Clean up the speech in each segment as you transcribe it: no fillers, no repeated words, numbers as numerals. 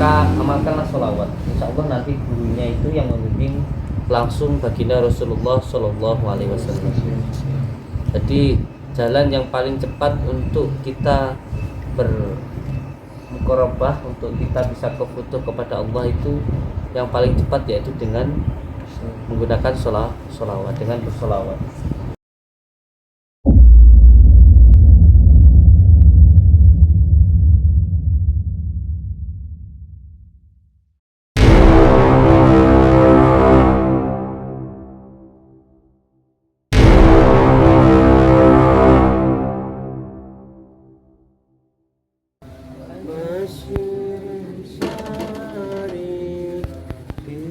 maka amalkanlah sholawat. Insya Allah nanti gurunya itu yang membimbing langsung baginda Rasulullah Shallallahu Alaihi Wasallam. Jadi jalan yang paling cepat untuk kita bermukorobah, untuk kita bisa kefutuh kepada Allah itu yang paling cepat yaitu dengan menggunakan sholawat, dengan bersolawat.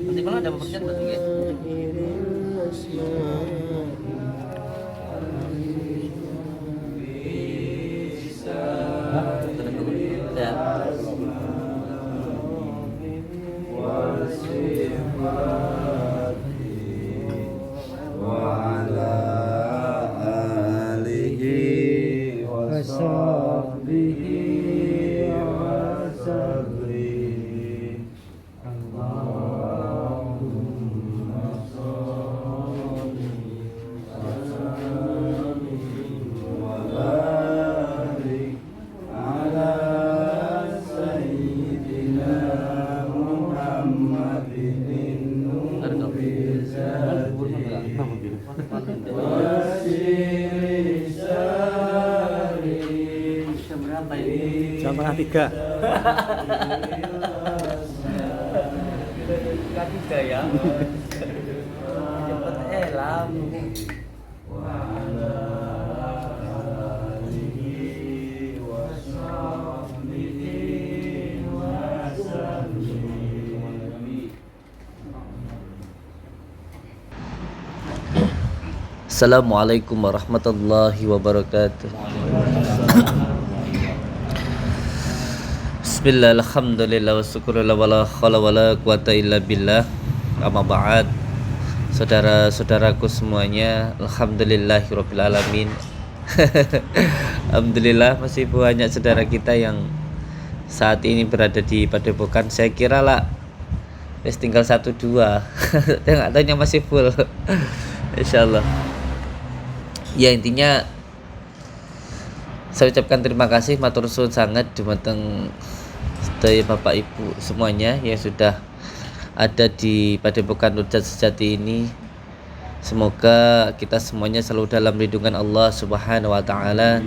Nanti malah ada pekerjaan betul ya? Jam 3. Tiga ya. Cepet lah. Assalamualaikum warahmatullahi wabarakatuh. Bismillah, alhamdulillah, wa syukurillah, wa la khala wa la quwata illa billah. Amma ba'd. Saudara-saudaraku semuanya, alhamdulillahirabbil alamin. Alhamdulillah masih banyak saudara kita yang saat ini berada di Padepokan. Saya kira lah tinggal 1-2. Yang katanya masih full. Insyaallah. Ya, intinya saya ucapkan terima kasih matur suwun sangat dumateng sedaya Bapak Ibu semuanya yang sudah ada di Padepokan Nurjat Sejati ini. Semoga kita semuanya selalu dalam lindungan Allah Subhanahu wa taala,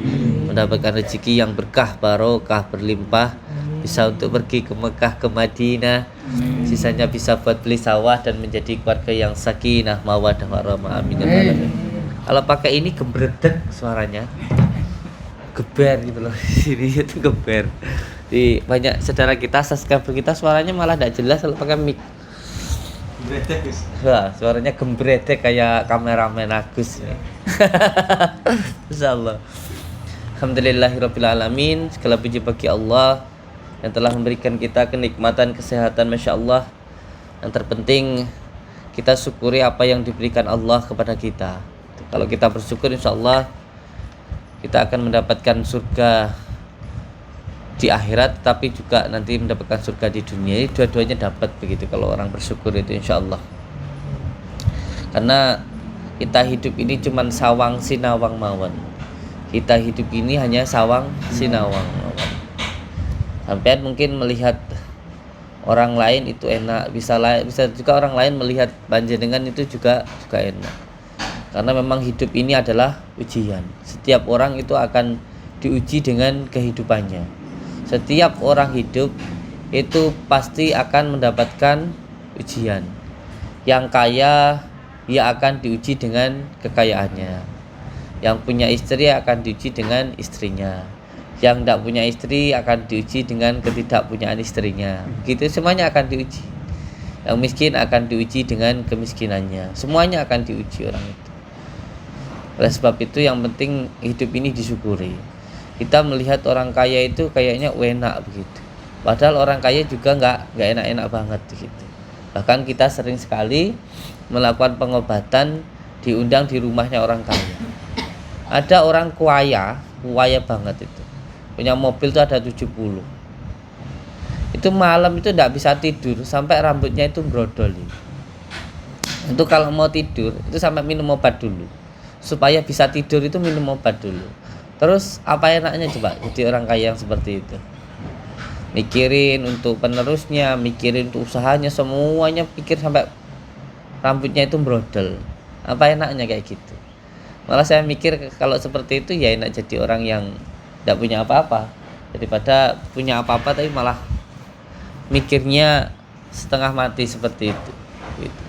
mendapatkan rezeki yang berkah, barokah, berlimpah, bisa untuk pergi ke Mekah, ke Madinah, sisanya bisa buat beli sawah dan menjadi keluarga yang sakinah, mawaddah warahmah. Amin ya rabbal alamin. Kalau pakai ini gembredek suaranya, geber gitu loh. Sini itu geber. Di banyak saudara kita, subscriber kita suaranya malah tidak jelas kalau pakai mic. Gembredek. Wah, suaranya gembredek kayak kameramen Agus nih. Insyaallah. Alhamdulillahirabbil alamin. Segala puji bagi Allah yang telah memberikan kita kenikmatan kesehatan, Masya Allah. Yang terpenting kita syukuri apa yang diberikan Allah kepada kita. Kalau kita bersyukur, insya Allah kita akan mendapatkan surga di akhirat, tapi juga nanti mendapatkan surga di dunia. Ini dua-duanya dapat begitu kalau orang bersyukur itu, insya Allah. Karena kita hidup ini cuma sawang sinawang mawon. Kita hidup ini hanya sawang sinawang mawon. Sampai mungkin melihat orang lain itu enak, bisa juga orang lain melihat panjenengan itu juga enak. Karena memang hidup ini adalah ujian. Setiap orang itu akan diuji dengan kehidupannya. Setiap orang hidup itu pasti akan mendapatkan ujian. Yang kaya, ia akan diuji dengan kekayaannya. Yang punya istri akan diuji dengan istrinya. Yang tidak punya istri akan diuji dengan ketidakpunyaan istrinya. Begitu semuanya akan diuji. Yang miskin akan diuji dengan kemiskinannya. Semuanya akan diuji orang itu. Oleh sebab itu yang penting hidup ini disyukuri. Kita melihat orang kaya itu kayaknya enak begitu. Padahal orang kaya juga nggak enak-enak banget begitu. Bahkan kita sering sekali melakukan pengobatan, diundang di rumahnya orang kaya. Ada orang kaya banget itu. Punya mobil itu ada 70. itu malam itu tidak bisa tidur sampai rambutnya itu brodol. Itu kalau mau tidur itu sampai minum obat dulu. Supaya bisa tidur itu minum obat dulu. Terus apa enaknya coba jadi orang kaya yang seperti itu? Mikirin untuk penerusnya, mikirin untuk usahanya, semuanya pikir sampai rambutnya itu brodol. Apa enaknya kayak gitu? Malah saya mikir kalau seperti itu ya enak jadi orang yang tidak punya apa-apa daripada punya apa-apa tapi malah mikirnya setengah mati seperti itu gitu.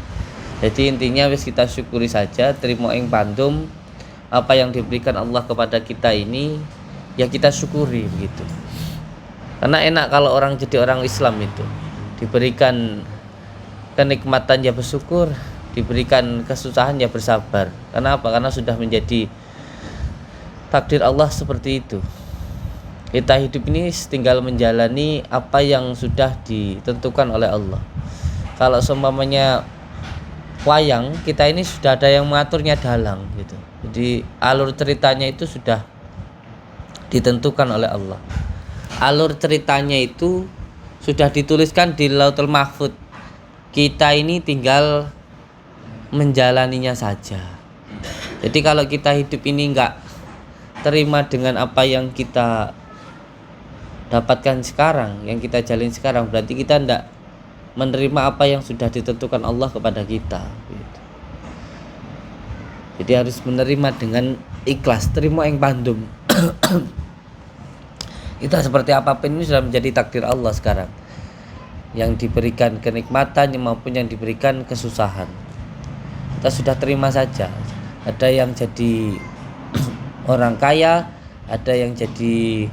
Jadi intinya wis kita syukuri saja, terima ing pandum apa yang diberikan Allah kepada kita ini ya kita syukuri begitu. Karena enak kalau orang jadi orang Islam itu diberikan kenikmatan ya bersyukur, diberikan kesusahan ya bersabar. Karena apa? Karena sudah menjadi takdir Allah seperti itu. Kita hidup ini tinggal menjalani apa yang sudah ditentukan oleh Allah. Kalau seumpamanya wayang, kita ini sudah ada yang mengaturnya dalang gitu. Jadi alur ceritanya itu sudah ditentukan oleh Allah. Alur ceritanya itu sudah dituliskan di Lauhul Mahfuz. Kita ini tinggal menjalaninya saja. Jadi kalau kita hidup ini enggak terima dengan apa yang kita dapatkan sekarang, yang kita jalin sekarang, berarti kita enggak menerima apa yang sudah ditentukan Allah kepada kita gitu. Jadi harus menerima dengan ikhlas, terima yang bandum. Kita seperti apapun ini sudah menjadi takdir Allah sekarang, yang diberikan kenikmatan maupun yang diberikan kesusahan. Kita sudah terima saja. Ada yang jadi orang kaya, ada yang jadi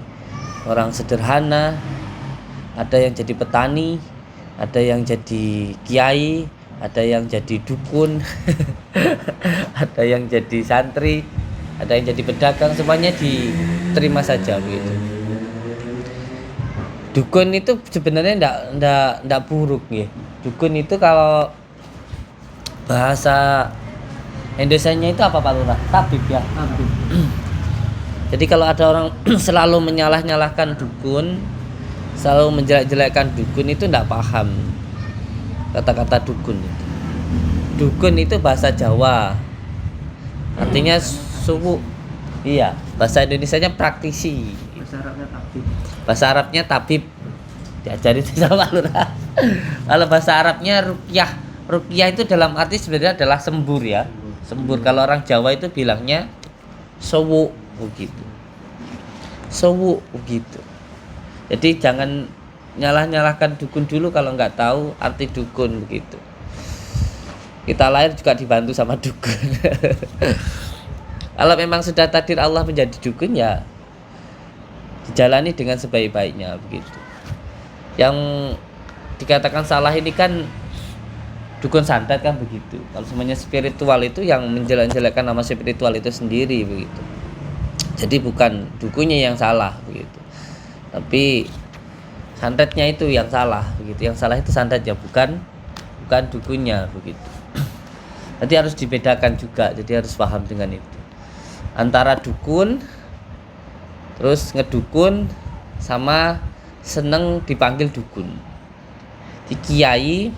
orang sederhana, ada yang jadi petani, ada yang jadi kiai, ada yang jadi dukun, ada yang jadi santri, ada yang jadi pedagang, semuanya diterima saja begitu. Dukun itu sebenarnya ndak buruk ya. Dukun itu kalau bahasa Indonesianya itu apa Pak Lurah? Tabib ya. Tabib. Jadi kalau ada orang selalu menyalah-nyalahkan dukun, selalu menjelek-jelekkan dukun, itu ndak paham kata-kata dukun itu. Dukun itu bahasa Jawa, artinya suku. Iya, bahasa Indonesianya praktisi. Bahasa Arabnya tabib. Diajari sama Lurah. Kalau bahasa Arabnya ruqyah. Ruqyah itu dalam arti sebenarnya adalah sembur ya. Sembur. Kalau orang Jawa itu bilangnya sowu begitu. Sowu begitu. Jadi jangan nyalah-nyalahkan dukun dulu kalau nggak tahu arti dukun begitu. Kita lahir juga dibantu sama dukun. Kalau memang sudah takdir Allah menjadi dukun ya dijalani dengan sebaik-baiknya begitu. Yang dikatakan salah ini kan dukun santet kan begitu. Kalau semuanya spiritual itu yang menjelek-jelekkan nama spiritual itu sendiri begitu. Jadi bukan dukunnya yang salah begitu, tapi santetnya itu yang salah begitu. Yang salah itu santet ya, bukan dukunnya begitu. Jadi harus dibedakan juga. Jadi harus paham dengan itu antara dukun terus ngedukun sama seneng dipanggil dukun. Di kiai,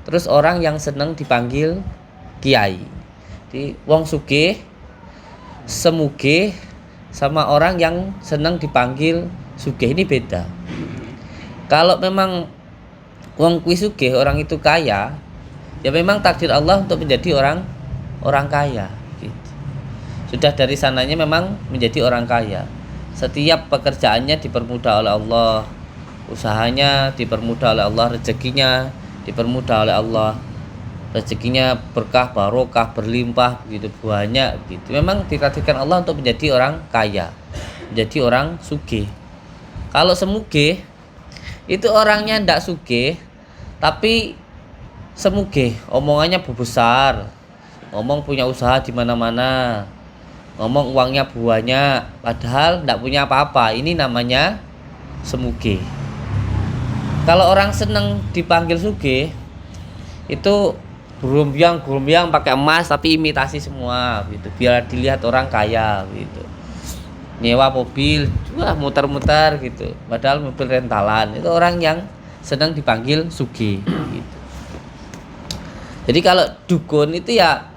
terus orang yang seneng dipanggil kiai. Di wong sugih, semugih, sama orang yang seneng dipanggil sugih, ini beda. Kalau memang wong kuwi sugih, orang itu kaya, ya memang takdir Allah untuk menjadi orang kaya. Sudah dari sananya memang menjadi orang kaya. Setiap pekerjaannya dipermudah oleh Allah, usahanya dipermudah oleh Allah, rezekinya dipermudah oleh Allah, rezekinya berkah, barokah, berlimpah begitu, banyak begitu. Memang ditakdirkan Allah untuk menjadi orang kaya, menjadi orang sugih. Kalau semugih itu orangnya ndak sugih tapi semugih, omongannya besar, ngomong punya usaha di mana-mana, ngomong uangnya banyak, padahal tidak punya apa-apa. Ini namanya semugih. Kalau orang seneng dipanggil sugih, itu gurumbyang pakai emas tapi imitasi semua gitu, biar dilihat orang kaya gitu. nyewa mobil, wah muter-muter gitu. Padahal mobil rentalan. Itu orang yang sedang dipanggil sugih gitu. Jadi kalau dukun itu ya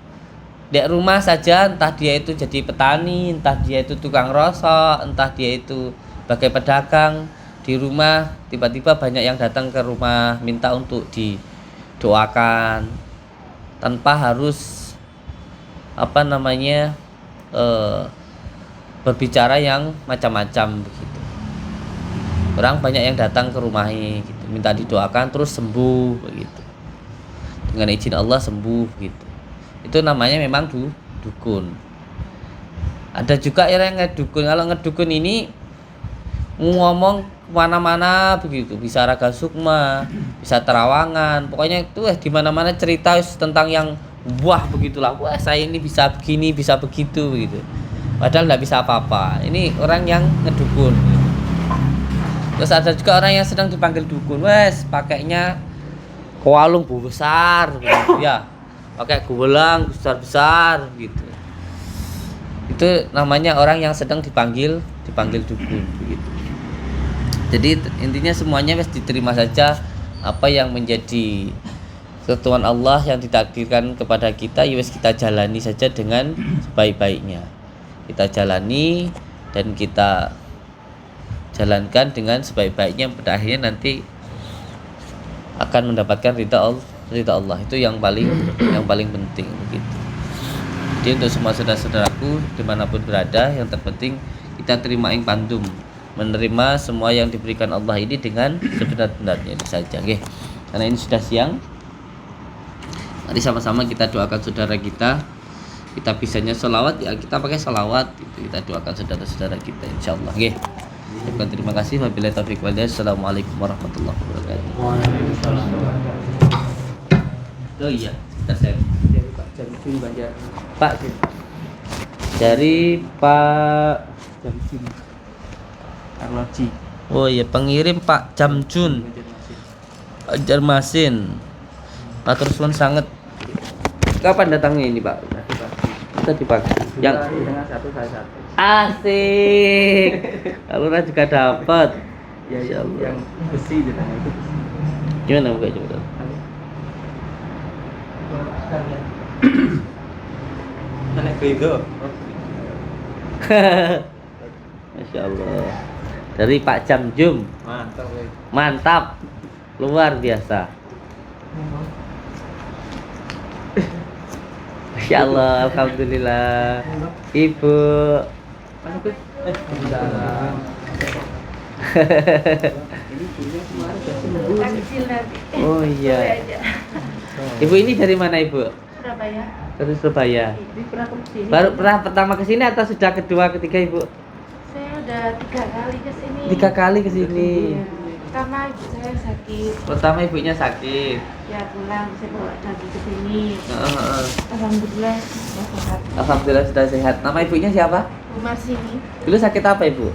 di rumah saja, entah dia itu jadi petani, entah dia itu tukang rosok, entah dia itu sebagai pedagang di rumah, tiba-tiba banyak yang datang ke rumah minta untuk didoakan tanpa harus berbicara yang macam-macam begitu. Orang banyak yang datang ke rumahnya gitu, minta didoakan terus sembuh begitu. Dengan izin Allah sembuh gitu. Itu namanya memang dukun. Ada juga yang ngedukun. Kalau ngedukun ini ngomong kemana-mana begitu, bisa raga sukma, bisa terawangan, pokoknya itu di mana-mana cerita tentang yang wah begitulah, wah saya ini bisa begini, bisa begitu begitu. Padahal nggak bisa apa-apa. Ini orang yang ngedukun. Terus ada juga orang yang sedang dipanggil dukun, wes pakainya koalung besar, gitu, ya, pakai guwelang besar-besar, gitu. Itu namanya orang yang sedang dipanggil dukun, begitu. Jadi intinya semuanya wes diterima saja apa yang menjadi ketentuan Allah yang ditakdirkan kepada kita, ya wes kita jalani saja dengan sebaik-baiknya. Kita jalani dan kita jalankan dengan sebaik-baiknya, pada akhirnya nanti akan mendapatkan ridha Allah. Itu yang paling penting begitu. Jadi untuk semua saudara-saudaraku dimanapun berada, yang terpenting kita terima ing pandum, menerima semua yang diberikan Allah ini dengan sebenar-benarnya saja, okay? Karena ini sudah siang. Mari sama-sama kita doakan saudara kita. Kita bisanya sholawat, ya kita pakai sholawat itu, kita doakan saudara-saudara kita insyaallah, nggih. Terima kasih. Wabillahi taufiq wal hidayah. Assalamualaikum warahmatullahi wabarakatuh. Waalaikumsalam. Oh iya, kita share. Dari Pak Jamjun Banjar. Pak dari Pak Jamjun Arloji. Oh iya, pengirim Pak Jamjun Banjarmasin. Matur suwun sangat. Kapan datangnya ini, Pak? Tadi pagi. Yang dengan satu saya satu. asik. Alura juga dapat. Ya, Insyaallah. yang besi di tengah itu besi. Gimana buka coba? Anak beda. Masya Allah. Dari Pak Jamjum. Mantap, weh. Mantap. Luar biasa. Masya Allah, alhamdulillah. Ibu. Ini punya kemarin sudah sembuh. Oh iya. Ibu ini dari mana, Ibu? Surabaya. Dari Surabaya. Ini pernah ke sini. Baru pernah pertama ke sini atau sudah kedua, ketiga, Ibu? Saya udah 3 kali ke sini. 3 kali ke sini. Iya. Pertama ibu saya sakit. Pertama ibunya sakit. Ya pulang saya bawa lagi ke sini. Heeh. Alhamdulillah sudah sehat. Alhamdulillah sudah sehat. Nama ibunya siapa? Umar sini. Dulu sakit apa, Ibu?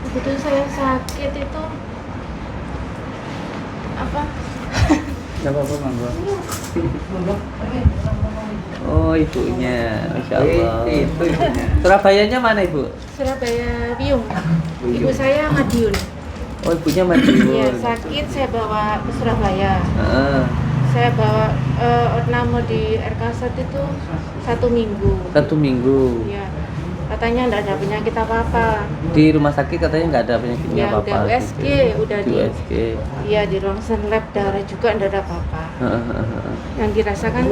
Begitu saya sakit itu apa? Enggak apa-apa, Mangga. Oh, ibunya. Masya Allah. Itu ibunya. Surabayanya mana, Ibu? Surabaya Biung. Ibu saya Madiun. Oh, ibunya Madiun. Iya, sakit saya bawa ke Surabaya. Heeh. Saya bawa ornamen di RK1 itu 1 minggu. 1 minggu. Iya. Katanya enggak ada penyakit apa-apa. Di rumah sakit katanya nggak ada penyakitnya Ya apa-apa. udah USG, gitu. udah Di di USG. iya di ronsen lab darah juga enggak ada apa-apa. Heeh. Yang dirasakan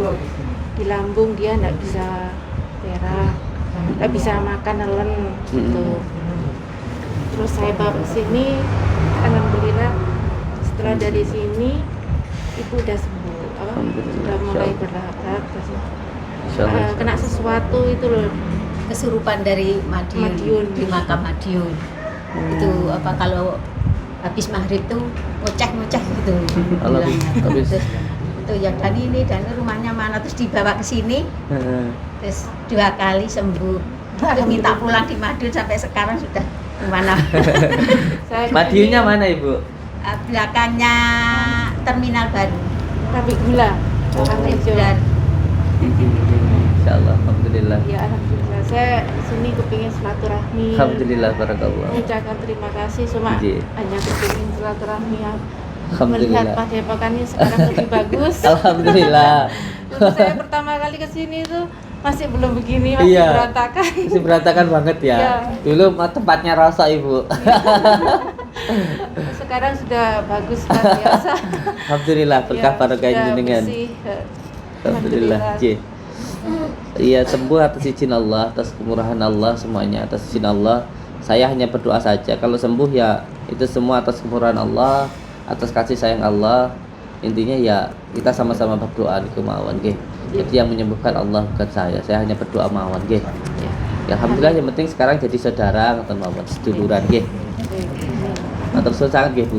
di lambung dia enggak bisa berak, enggak bisa makan nelen gitu. Terus saya bawa ke sini, alhamdulillah setelah dari sini ibu udah sembuh, Alhamdulillah. sudah mulai bergerak terus Insyaallah. kena sesuatu itu loh. Kesurupan dari Madiun, Madiun. di makam Madiun. Itu apa kalau habis maghrib tuh ngoceh-ngoceh gitu. Allah, bilangnya. habis. Terus itu yang dan rumahnya mana, terus dibawa ke sini, Heeh. terus 2 kali sembuh. Baru minta pulang di Madiun, sampai sekarang sudah kemana? Saya Madiunnya mana, Ibu? Belakangnya terminal baru. Pabrik gula, Bang Hijau. Dan Insyaallah, alhamdulillah. Ya alhamdulillah Saya sini kepingin silaturahmi. Alhamdulillah, barakallah. Mengucapkan terima kasih, cuma Iya. hanya kepingin silaturahmi ya. Alhamdulillah. Melihat padepokannya sekarang lebih bagus. Alhamdulillah. Dulu saya pertama kali ke sini itu masih belum begini, masih Iya. berantakan. Masih berantakan banget ya. Iya. Dulu tempatnya rasa Ibu. Sekarang sudah bagus, luar biasa. Alhamdulillah, berkah Ya, barokah sudah jenengan. bersih. Alhamdulillah. Iya. Iya, sembuh atas izin Allah, atas kemurahan Allah, semuanya atas izin Allah. Saya hanya berdoa saja. Kalau sembuh ya itu semua atas kemurahan Allah, atas kasih sayang Allah. Intinya ya kita sama-sama berdoa di kemauan nggih. Jadi yang menyembuhkan Allah bukan saya. Saya hanya berdoa mawon nggih. Ya, alhamdulillah yang penting sekarang jadi saudara ngoten mawon, seduluran nggih. Matur suwun sangat nggih, Bu.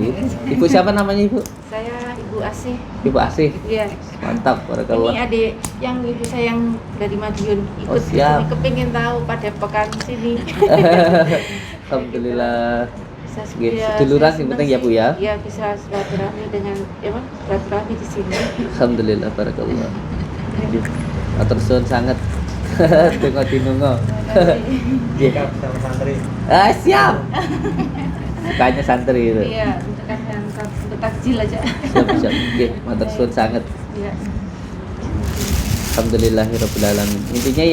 Ibu siapa namanya, Ibu? Saya Ibu Asih. Ibu Asih. Iya. Mantap, barakallah. Ini adik yang ibu saya yang dari Madiun ikut Oh, siap. kesini, kepingin tahu padepokan sini. Alhamdulillah. Bisa Nggih, ya, seduluran saya yang senang penting ya, sih. Bu ya. Iya, bisa silaturahmi dengan silaturahmi di sini. Alhamdulillah, barakallah. Matur suwun sangat. Tengok dinungo. Nggih. Sama santri. Ah, siap. Sukanya santri itu. Iya, untuk kalian untuk takjil aja. Siap, siap. Nggih, matur suwun sangat. Iya. Alhamdulillahirabbil alamin. Intinya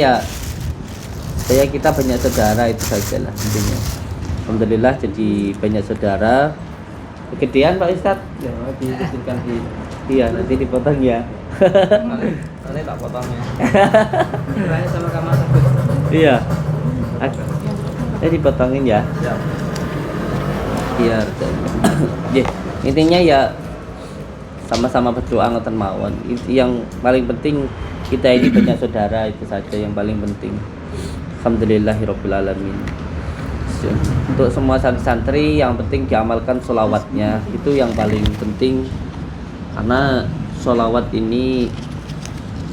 ya kita banyak saudara itu sajalah intinya. Alhamdulillah jadi banyak saudara. Kegedean Pak Ustadz? Ya, dikecilkan di. Iya, nanti dipotong ya. Nanti tak potongnya. Kiranya sama kamar tersebut. Iya. Dipotongin ya. Siap. Iya. Nggih, intinya ya sama-sama berdoa ngoten mawon. Yang paling penting kita ini banyak saudara itu saja yang paling penting. Alhamdulillahirabbil alamin. Untuk semua santri yang penting diamalkan sholawatnya, itu yang paling penting. Karena sholawat ini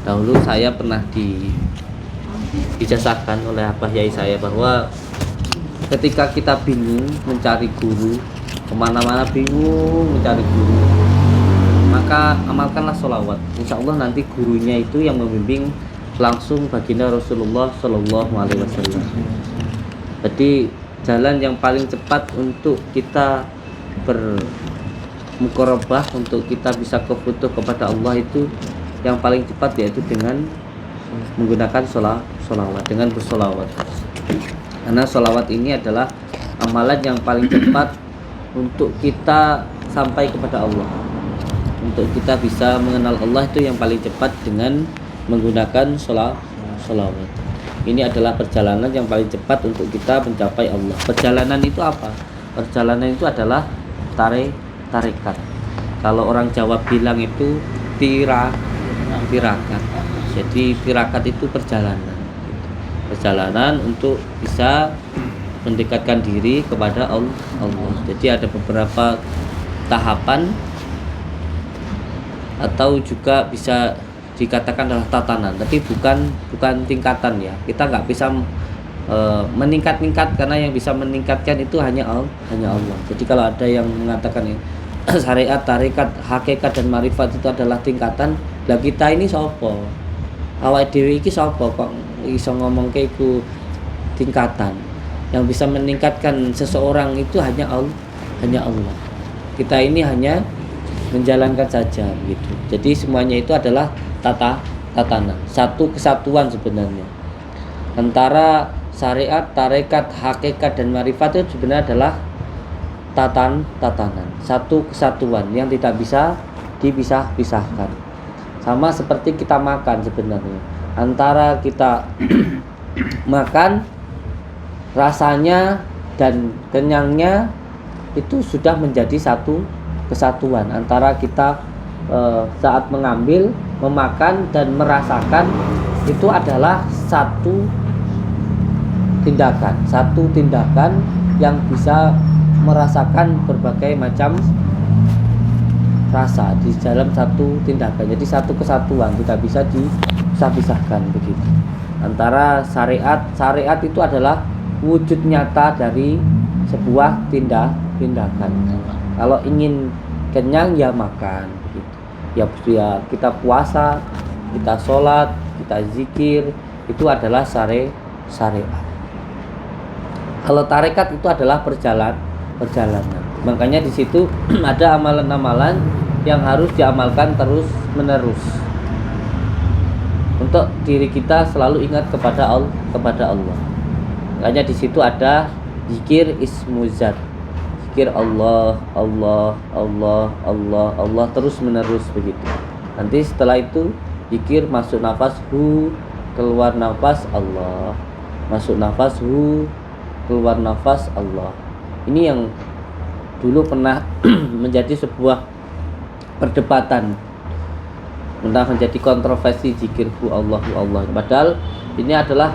dahulu saya pernah dijazahkan oleh abah yai saya bahwa ketika kita bingung mencari guru, kemana-mana bingung mencari guru, maka amalkanlah sholawat. Insya Allah nanti gurunya itu yang membimbing langsung baginda Rasulullah Shallallahu Alaihi Wasallam. Jadi jalan yang paling cepat untuk kita bermukorobah, untuk kita bisa kebutuh kepada Allah itu yang paling cepat yaitu dengan menggunakan sholawat, dengan bersolawat. Karena sholawat ini adalah amalan yang paling cepat untuk kita sampai kepada Allah. Untuk kita bisa mengenal Allah itu yang paling cepat dengan menggunakan sholawat. Ini adalah perjalanan yang paling cepat untuk kita mencapai Allah. Perjalanan itu apa? Perjalanan itu adalah tarikat. Kalau orang Jawa bilang itu tirakat. Jadi tirakat itu perjalanan. Perjalanan untuk bisa mendekatkan diri kepada Allah. Jadi ada beberapa tahapan atau juga bisa dikatakan adalah tatanan, tapi bukan tingkatan ya. Kita nggak bisa meningkat-ningkat, karena yang bisa meningkatkan itu hanya Allah. Jadi kalau ada yang mengatakan syariat, tarekat, hakikat dan marifat itu adalah tingkatan, lah kita ini sopo? Awak dewi iki sopo kok iso ngomong kayak iku tingkatan? Yang bisa meningkatkan seseorang itu hanya Allah. Kita ini hanya menjalankan saja gitu. Jadi semuanya itu adalah tatanan, satu kesatuan sebenarnya antara syariat, tarekat, hakikat dan marifat itu sebenarnya adalah tatanan, satu kesatuan yang tidak bisa dipisah-pisahkan. Sama seperti kita makan sebenarnya, antara kita makan rasanya dan kenyangnya itu sudah menjadi satu kesatuan antara kita saat mengambil, memakan dan merasakan, itu adalah satu tindakan yang bisa merasakan berbagai macam rasa di dalam satu tindakan. Jadi satu kesatuan, tidak bisa dipisah-pisahkan begitu. Antara syariat itu adalah wujud nyata dari sebuah tindakan. Kalau ingin kenyang ya makan begitu. Ya kita puasa, kita sholat, kita zikir, itu adalah syariat. Kalau tarekat itu adalah perjalanan. Makanya di situ ada amalan-amalan yang harus diamalkan terus menerus. Untuk diri kita selalu ingat kepada Allah. Makanya di situ ada zikir ismuzat. Zikir Allah, Allah, Allah, Allah, Allah terus menerus begitu. Nanti setelah itu zikir masuk nafas hu, keluar nafas Allah. Masuk nafas hu, keluar nafas Allah. Ini yang dulu pernah menjadi sebuah perdebatan, pernah menjadi kontroversi zikir hu Allah hu Allah. Padahal ini adalah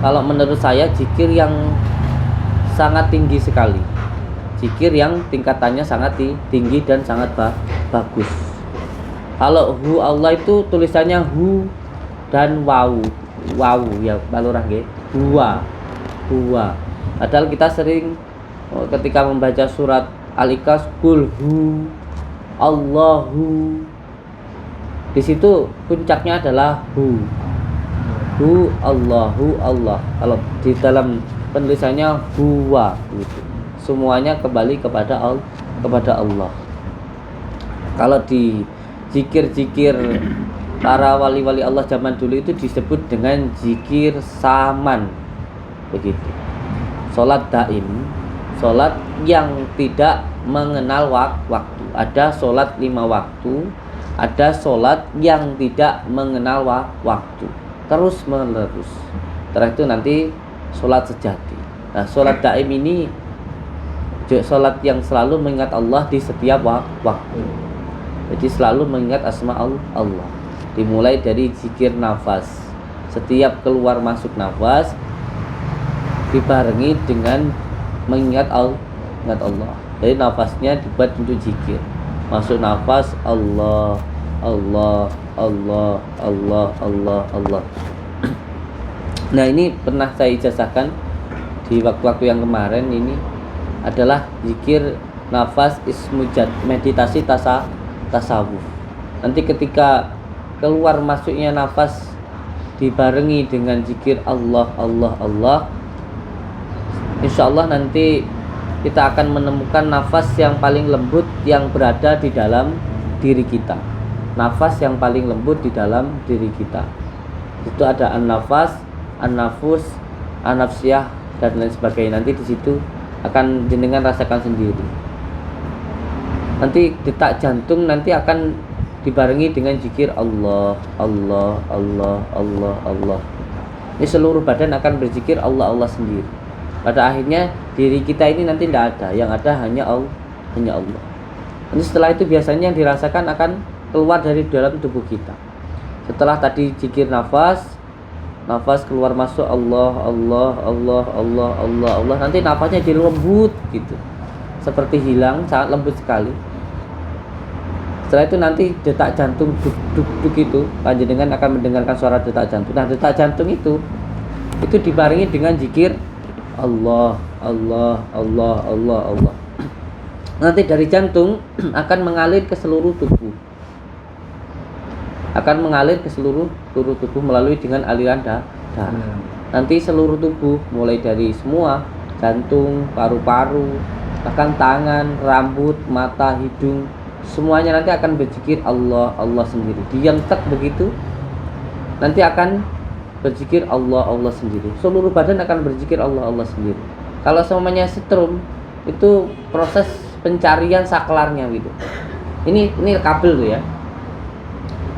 kalau menurut saya zikir yang sangat tinggi sekali, zikir yang tingkatannya sangat tinggi dan sangat bagus. Kalau hu Allah itu tulisannya hu dan wawu ya balurah nggih, huwa. Padahal kita sering ketika membaca surat Al-Ikhlas qul hu Allahu, di situ puncaknya adalah hu Allahu Allah. Kalau di dalam penulisannya huwa gitu. Semuanya kembali kepada Allah. Kalau di zikir-zikir para wali-wali Allah zaman dulu itu disebut dengan zikir saman begitu. Salat daim, salat yang tidak mengenal waktu. Ada salat 5 waktu, ada salat yang tidak mengenal waktu, terus menerus. Setelah itu nanti salat sejati. Nah, salat daim ini salat yang selalu mengingat Allah di setiap waktu. Jadi selalu mengingat asma Allah. Dimulai dari zikir nafas. Setiap keluar masuk nafas dibarengi dengan mengingat Allah. Jadi nafasnya dibuat untuk zikir. Masuk nafas Allah, Allah, Allah, Allah, Allah, Allah. Nah, ini pernah saya ijazahkan di waktu-waktu yang kemarin. Ini adalah zikir nafas ismujad, meditasi tasawuf. Nanti ketika keluar masuknya nafas dibarengi dengan zikir Allah, Allah, Allah, insya Allah nanti kita akan menemukan nafas yang paling lembut yang berada di dalam diri kita. Nafas yang paling lembut di dalam diri kita. Itu ada an-nafas, an-nafus, an-nafsiyah dan lain sebagainya. Nanti di situ akan jenengan rasakan sendiri. Nanti detak jantung nanti akan dibarengi dengan zikir Allah, Allah, Allah, Allah, Allah. Ini seluruh badan akan berzikir Allah, Allah sendiri. Pada akhirnya diri kita ini nanti tidak ada, yang ada hanya Allah. Nanti setelah itu biasanya yang dirasakan akan keluar dari dalam tubuh kita. Setelah tadi zikir nafas keluar masuk Allah, Allah, Allah, Allah, Allah, Allah. Nanti nafasnya jadi lembut gitu, seperti hilang, sangat lembut sekali. Setelah itu nanti detak jantung duk itu, panjenengan akan mendengarkan suara detak jantung. Nah, detak jantung itu dibarengi dengan zikir Allah, Allah, Allah, Allah, Allah. Nanti dari jantung akan mengalir ke seluruh tubuh. Akan mengalir ke seluruh tubuh melalui dengan aliran darah. Nanti seluruh tubuh mulai dari semua jantung, paru-paru, bahkan tangan, rambut, mata, hidung, semuanya nanti akan berzikir Allah, Allah sendiri. Diam tek begitu, nanti akan berzikir Allah, Allah sendiri. Seluruh badan akan berzikir Allah, Allah sendiri. Kalau semuanya setrum, itu proses pencarian saklarnya gitu. Ini kabel tuh ya.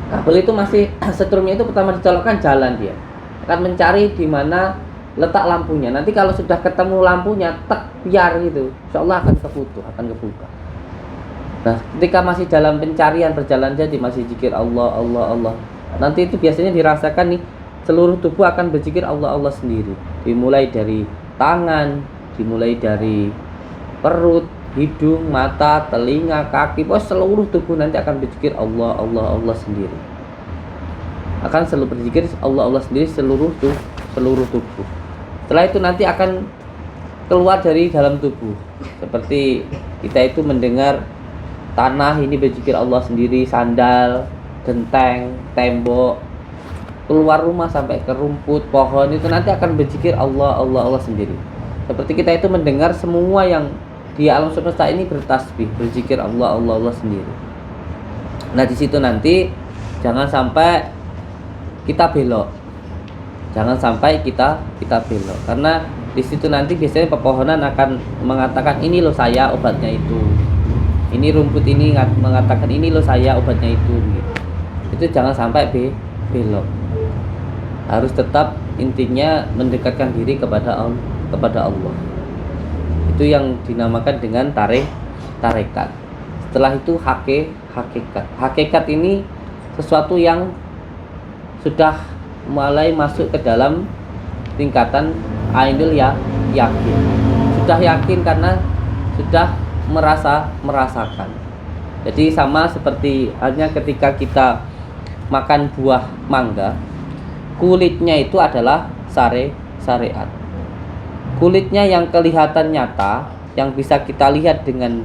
Kabel itu masih setrumnya itu pertama dicolokkan jalan dia. Akan mencari di mana letak lampunya. Nanti kalau sudah ketemu lampunya, tek biar gitu, insyaallah akan kebuka. Nah, ketika masih dalam pencarian berjalan jadi masih zikir Allah, Allah, Allah. Nanti itu biasanya dirasakan nih seluruh tubuh akan berzikir Allah, Allah sendiri. Dimulai dari tangan, dimulai dari perut, hidung, mata, telinga, kaki, seluruh tubuh nanti akan berzikir Allah, Allah, Allah sendiri. Akan selalu berzikir Allah, Allah sendiri seluruh tubuh. Setelah itu nanti akan keluar dari dalam tubuh. Seperti kita itu mendengar tanah ini berzikir Allah sendiri, sandal, genteng, tembok, keluar rumah sampai ke rumput, pohon itu nanti akan berzikir Allah, Allah, Allah sendiri. Seperti kita itu mendengar semua yang di alam semesta ini bertasbih, berzikir Allah, Allah, Allah sendiri. Nah di situ nanti jangan sampai kita belok, jangan sampai kita belok, karena di situ nanti biasanya pepohonan akan mengatakan ini loh saya obatnya itu, ini rumput ini mengatakan ini loh saya obatnya itu, gitu. Itu jangan sampai belok. Harus tetap intinya mendekatkan diri kepada Allah. Itu yang dinamakan dengan tarekat. Setelah itu hakikat. Hakikat ini sesuatu yang sudah mulai masuk ke dalam tingkatan ainul yakin. Sudah yakin karena sudah merasakan. Jadi sama seperti halnya ketika kita makan buah mangga, kulitnya itu adalah syariat. Kulitnya yang kelihatan nyata, yang bisa kita lihat dengan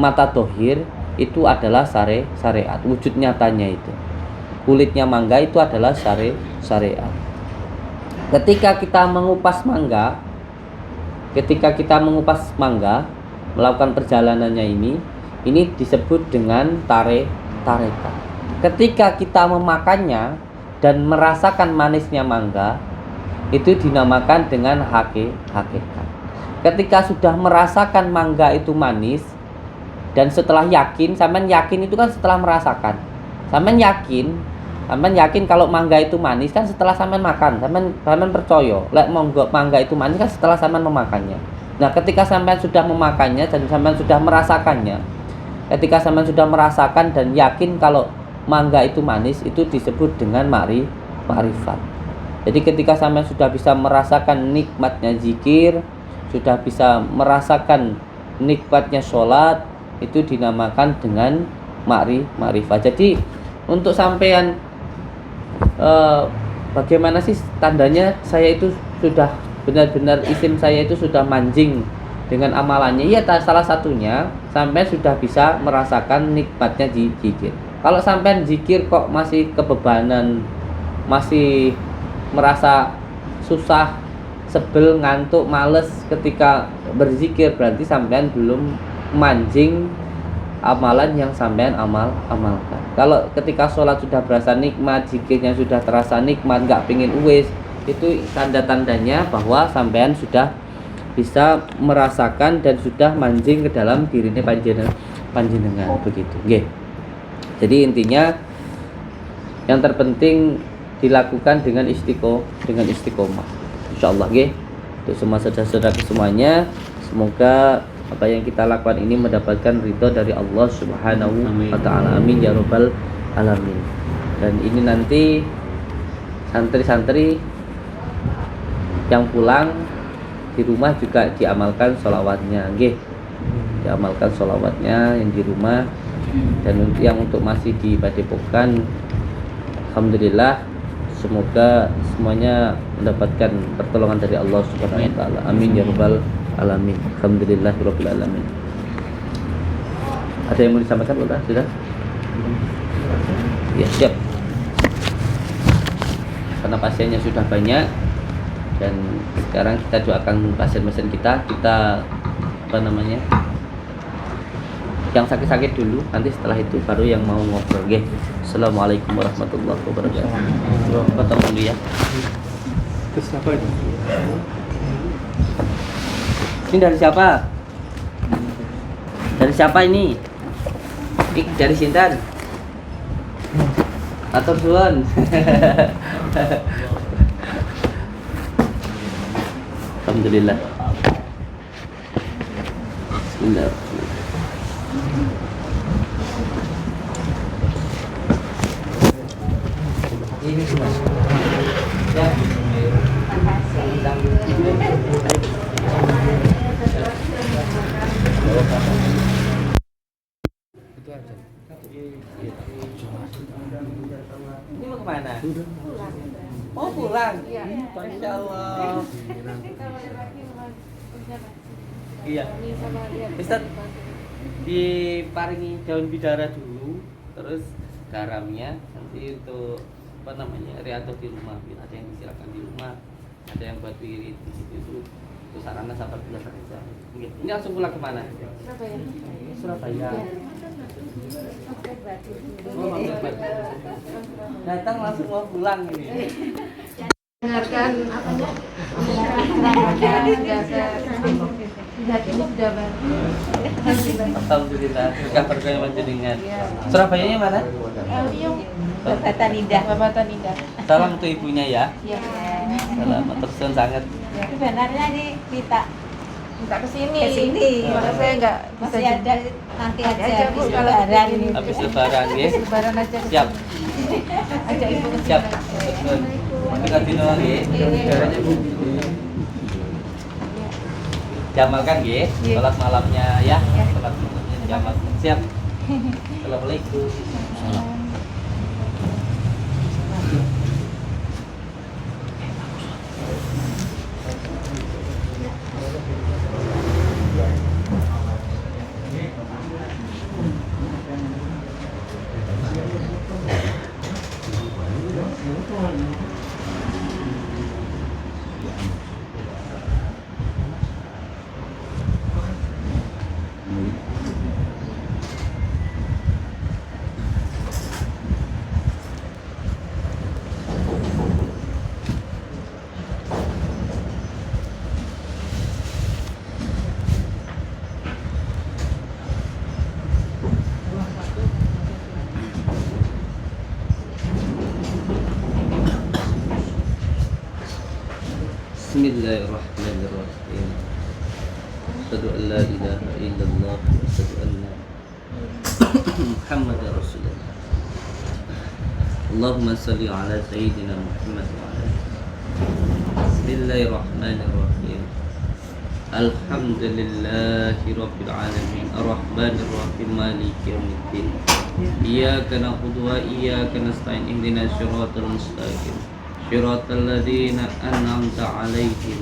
mata dohir, itu adalah syariat. Wujud nyatanya itu, kulitnya mangga itu adalah syariat. Ketika kita mengupas mangga, melakukan perjalanannya ini disebut dengan tarekat. Ketika kita memakannya dan merasakan manisnya mangga, itu dinamakan dengan hakikat. Ketika sudah merasakan mangga itu manis, dan setelah yakin, sampean yakin itu kan setelah merasakan. Sampean yakin kalau mangga itu manis kan setelah sampean makan. Sampean percaya, lek mangga itu manis kan setelah sampean memakannya. Nah, ketika sampean sudah memakannya dan sampean sudah merasakannya, ketika sampean sudah merasakan dan yakin kalau mangga itu manis, itu disebut dengan ma'rifat. Jadi ketika sampean sudah bisa merasakan nikmatnya zikir, sudah bisa merasakan nikmatnya sholat, itu dinamakan dengan ma'rifat. Jadi untuk sampean bagaimana sih tandanya saya itu sudah benar-benar isim saya itu sudah manjing dengan amalannya? Ya, salah satunya sampean sudah bisa merasakan nikmatnya zikir. Kalau sampean zikir kok masih kebebanan, masih merasa susah, sebel, ngantuk, males ketika berzikir, berarti sampean belum mancing amalan yang sampean amalkan. Kalau ketika sholat sudah berasa nikmat, zikirnya sudah terasa nikmat, nggak pingin uwes, itu tanda-tandanya bahwa sampean sudah bisa merasakan dan sudah mancing ke dalam dirinya panjenengan begitu. Nggih. Jadi intinya yang terpenting dilakukan dengan istiqomah. Insyaallah nggih. Untuk semua saudara-saudara semuanya, semoga apa yang kita lakukan ini mendapatkan ridho dari Allah Subhanahu wa taala. Amin ya rabbal alamin. Dan ini nanti santri-santri yang pulang di rumah juga diamalkan sholawatnya, nggih. Diamalkan sholawatnya yang di rumah. Dan untuk masih di Padepokan, alhamdulillah, semoga semuanya mendapatkan pertolongan dari Allah Subhanahu wa taala. Amin ya rabbal alamin. Alhamdulillahirabbil alamin. Ada yang mau disampaikan sudah? Ya, siap. Karena pasiennya sudah banyak dan sekarang kita doakan pasien-pasien kita yang sakit-sakit dulu, nanti setelah itu baru yang mau ngobrol. Nggih. Assalamualaikum warahmatullahi wabarakatuh. Potong dulu ya. Terus apa ini? Ini dari siapa? Dari siapa ini? Dari Sintan. Atur suwun. Alhamdulillah. Bismillah. Ini cuma ya. Itu aja. Ini mau kemana? Mau pulang? Iya. Masya Allah. Iya. Ustaz, diparingi daun bidara dulu, terus garamnya nanti untuk apa namanya riadoh di rumah, ada yang silakan di rumah, ada yang buat wirid di situ itu sarana sahabat biasa saja. Ini langsung pulang kemana? Surabaya. Surabaya. Oh, mampir Batu. Datang langsung mau pulang ini. Dengarkan hati ini sudah baru. Alhamdulillah, berkah berkah panjenengan. Surabayanya mana? Yung Babatan Indah. Babatan Indah. Salam untuk ibunya ya. Iya. Salam terus sangat. Sebenarnya ini kita Minta kesini. Kesini. Malah saya nggak bisa masih ada nanti aja aja, Bu, habis kalau lebaran begini. ini. Habis lebaran ya. Lebaran aja. Siap. Ajak ibu kesini. Siap. Kita tidur ya. Jamalkan ya. Salat malamnya ya. Salat malamnya jamal. Siap. Assalamualaikum. Bismillahirrahmanirrahim. Asyhadu an la ilaha illallah wa asyhadu anna Muhammadar Rasulullah. Allahumma shalli ala sayyidina Muhammad wa ala Bismillahirrahmanirrahim. Alhamdulillahi rabbil alamin arrahmanir rahim maliki yaumiddin. Iyyaka na'budu wa iyyaka nasta'in ihdinas siratal mustaqim. Shiratal ladzina an'amta 'alaihim